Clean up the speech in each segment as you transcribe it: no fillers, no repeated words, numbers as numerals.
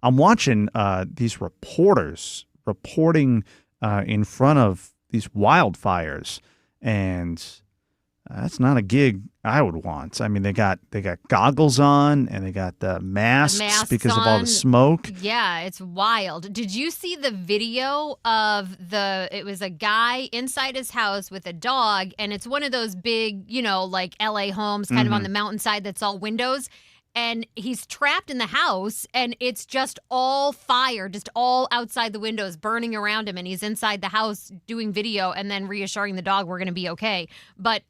I'm watching these reporters reporting in front of these wildfires, and that's not a gig I would want. I mean, they got goggles on and they got the masks because of all the smoke. Yeah, it's wild. Did you see the video of it was a guy inside his house with a dog, and it's one of those big, like LA homes kind of on the mountainside that's all windows. And he's trapped in the house, and it's just all fire, just all outside the windows, burning around him. And he's inside the house doing video and then reassuring the dog we're going to be okay. But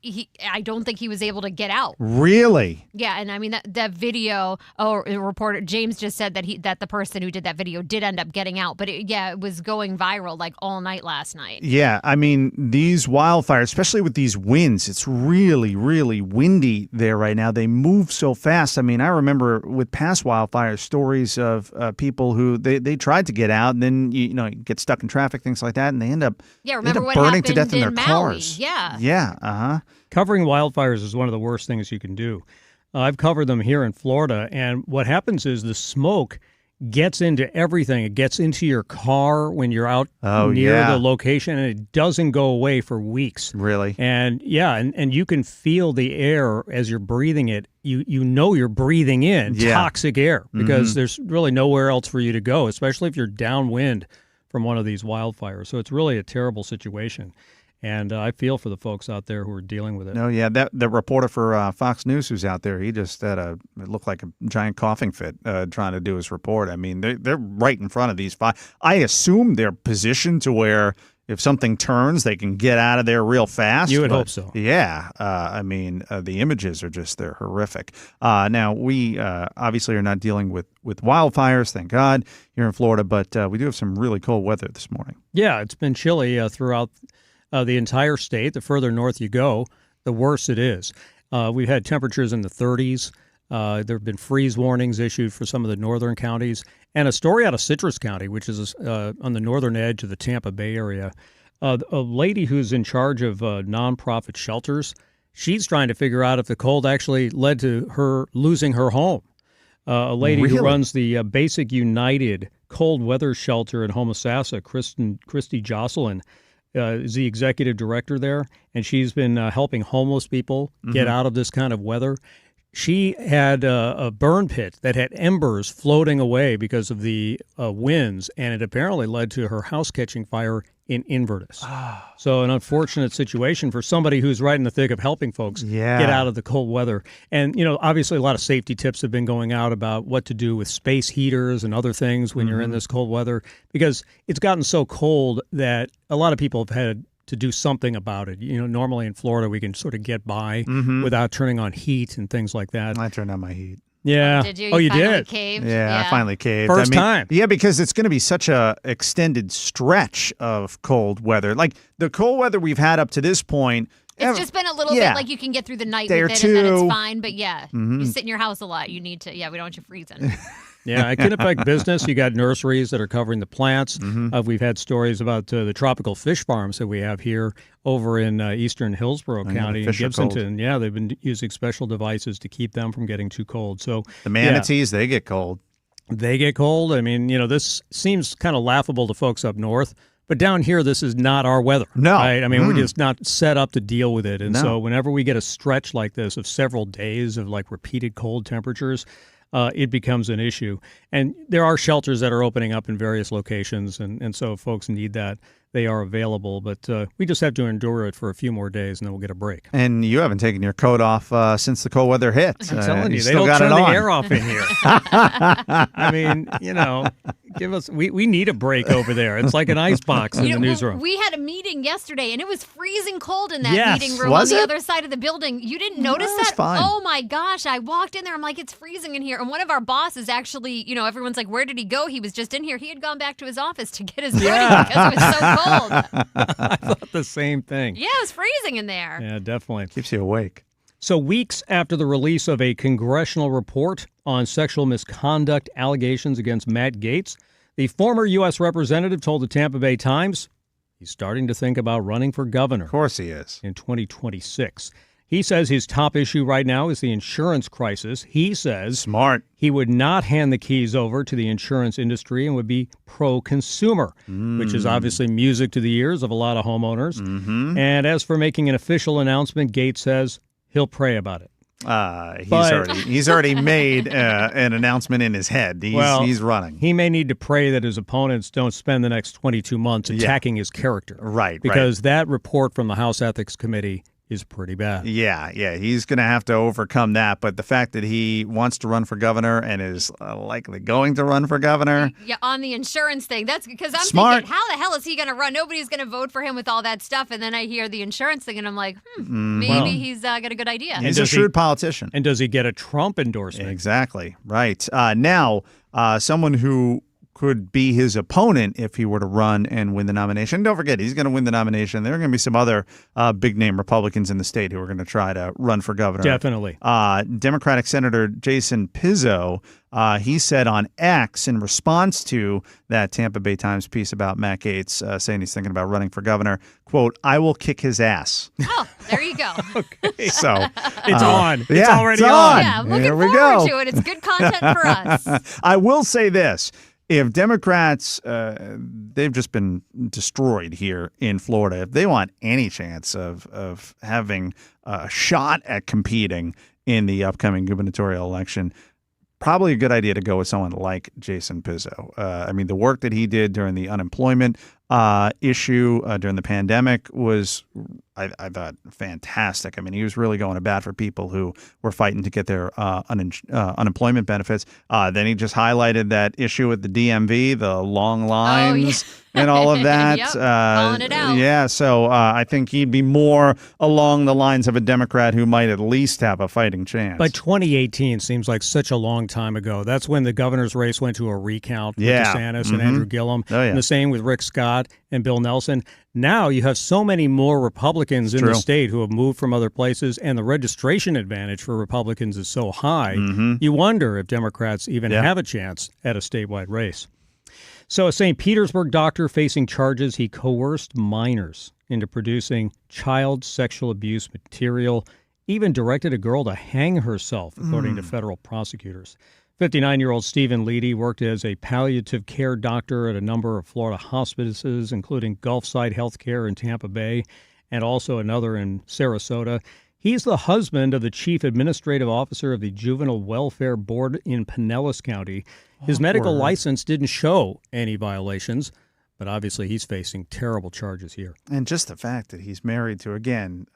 I don't think he was able to get out. Really? Yeah, and I mean, that video, reporter James just said that the person who did that video did end up getting out. But it was going viral like all night last night. Yeah, I mean, these wildfires, especially with these winds, it's really, really windy there right now. They move so fast. I mean, I remember with past wildfire stories of people who they tried to get out, and then you get stuck in traffic, things like that, and they end up burning to death in their cars. Yeah. Covering wildfires is one of the worst things you can do. I've covered them here in Florida, and what happens is the smoke gets into everything. It gets into your car when you're out near the location, and it doesn't go away for weeks. Really? And and you can feel the air as you're breathing it. You know you're breathing in toxic air because there's really nowhere else for you to go, especially if you're downwind from one of these wildfires. So it's really a terrible situation. And I feel for the folks out there who are dealing with it. No, yeah, the reporter for Fox News who's out there, he just had it looked like a giant coughing fit trying to do his report. I mean, they're right in front of these fires. I assume they're positioned to where if something turns, they can get out of there real fast. You would hope so. Yeah. I mean, the images are they're horrific. Now, we obviously are not dealing with wildfires, thank God, here in Florida, but we do have some really cold weather this morning. Yeah, it's been chilly throughout the entire state. The further north you go, the worse it is. We've had temperatures in the 30s. There have been freeze warnings issued for some of the northern counties. And a story out of Citrus County, which is on the northern edge of the Tampa Bay area. A lady who's in charge of nonprofit shelters, she's trying to figure out if the cold actually led to her losing her home. A lady who runs the Basic United Cold Weather Shelter in Homosassa, Christy Jocelyn, is the executive director there, and she's been helping homeless people get out of this kind of weather. She had a burn pit that had embers floating away because of the winds, and it apparently led to her house catching fire in Inverness. So an unfortunate situation for somebody who's right in the thick of helping folks get out of the cold weather. And, obviously a lot of safety tips have been going out about what to do with space heaters and other things when you're in this cold weather, because it's gotten so cold that a lot of people have had to do something about it. Normally in Florida, we can sort of get by without turning on heat and things like that. I turned on my heat. Yeah. Did you? Oh, you did? Caved? Yeah, I finally caved. First time. Yeah, because it's going to be such a extended stretch of cold weather. Like the cold weather we've had up to this point. It's just been a little bit like you can get through the night with it and then it's fine. But you sit in your house a lot. You need to, we don't want you freezing. Yeah, it can affect business. You got nurseries that are covering the plants. We've had stories about the tropical fish farms that we have here over in eastern Hillsborough County and Gibsonton. Yeah, they've been using special devices to keep them from getting too cold. So the manatees, they get cold. They get cold. I mean, this seems kind of laughable to folks up north. But down here, this is not our weather. No. Right? I mean, we're just not set up to deal with it. And so whenever we get a stretch like this of several days of like repeated cold temperatures, it becomes an issue. And there are shelters that are opening up in various locations, and so if folks need that, they are available. But we just have to endure it for a few more days, and then we'll get a break. And you haven't taken your coat off since the cold weather hit. I'm telling you, they don't turn the air off in here. I mean, give us. We need a break over there. It's like an ice box in the newsroom. We had a meeting yesterday, and it was freezing cold in that meeting room on the other side of the building. You didn't notice that? Fine. Oh my gosh! I walked in there. I'm like, it's freezing in here. And one of our bosses actually, everyone's like, where did he go? He was just in here. He had gone back to his office to get his hoodie because it was so cold. I thought the same thing. Yeah, it was freezing in there. Yeah, definitely. Keeps you awake. So weeks after the release of a congressional report on sexual misconduct allegations against Matt Gaetz, the former U.S. representative told the Tampa Bay Times he's starting to think about running for governor. Of course he is. In 2026. He says his top issue right now is the insurance crisis. He says Smart. he would not hand the keys over to the insurance industry and would be pro-consumer, which is obviously music to the ears of a lot of homeowners. And as for making an official announcement, Gaetz says he'll pray about it. He's already made an announcement in his head. He's running. He may need to pray that his opponents don't spend the next 22 months attacking his character. Right. Because that report from the House Ethics Committee is pretty bad. Yeah, he's going to have to overcome that. But the fact that he wants to run for governor and is likely going to run for governor. Yeah, on the insurance thing. That's because I'm Smart. thinking, how the hell is he going to run? Nobody's going to vote for him with all that stuff. And then I hear the insurance thing, and I'm like, maybe he's got a good idea. He's a shrewd politician. And does he get a Trump endorsement? Exactly. Right. Now, someone who could be his opponent if he were to run and win the nomination. Don't forget, he's going to win the nomination. There are going to be some other big-name Republicans in the state who are going to try to run for governor. Definitely. Democratic Senator Jason Pizzo, he said on X in response to that Tampa Bay Times piece about Matt Gaetz saying he's thinking about running for governor, quote, "I will kick his ass." Oh, there you go. Okay. So it's on. It's yeah, already it's on. Yeah, I'm looking Here we forward go. to it. It's good content for us. I will say this. If Democrats, they've just been destroyed here in Florida. If they want any chance of having a shot at competing in the upcoming gubernatorial election, probably a good idea to go with someone like Jason Pizzo. I mean, the work that he did during the unemployment issue during the pandemic was, I thought, fantastic. I mean, he was really going to bat for people who were fighting to get their unemployment benefits. Then he just highlighted that issue with the DMV, the long lines and all of that. Yep, calling it out. Yeah, so I think he'd be more along the lines of a Democrat who might at least have a fighting chance. But 2018 seems like such a long time ago. That's when the governor's race went to a recount with DeSantis and Andrew Gillum. Oh, yeah. And the same with Rick Scott and Bill Nelson. Now you have so many more Republicans in the state who have moved from other places, and the registration advantage for Republicans is so high, you wonder if Democrats even have a chance at a statewide race. So a St. Petersburg doctor facing charges he coerced minors into producing child sexual abuse material, even directed a girl to hang herself, according to federal prosecutors. 59-year-old Stephen Leedy worked as a palliative care doctor at a number of Florida hospices, including Gulfside Healthcare in Tampa Bay and also another in Sarasota. He's the husband of the chief administrative officer of the Juvenile Welfare Board in Pinellas County. His medical license didn't show any violations, but obviously he's facing terrible charges here. And just the fact that he's married to, again,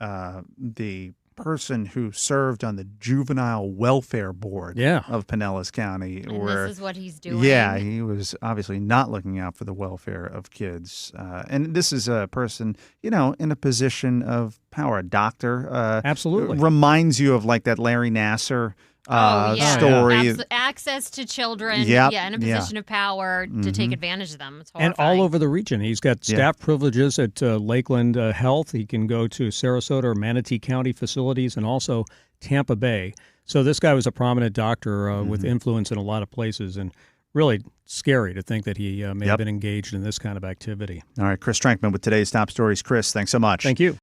the person who served on the Juvenile Welfare Board of Pinellas County. And this is what he's doing. Yeah, he was obviously not looking out for the welfare of kids. And this is a person, in a position of power. A doctor. Absolutely. Reminds you of like that Larry Nassar story. Access to children, in a position of power to take advantage of them. It's horrifying. And all over the region. He's got staff privileges at Lakeland Health. He can go to Sarasota or Manatee County facilities and also Tampa Bay. So this guy was a prominent doctor with influence in a lot of places, and really scary to think that he may have been engaged in this kind of activity. All right, Chris Strankman with today's top stories. Chris, thanks so much. Thank you.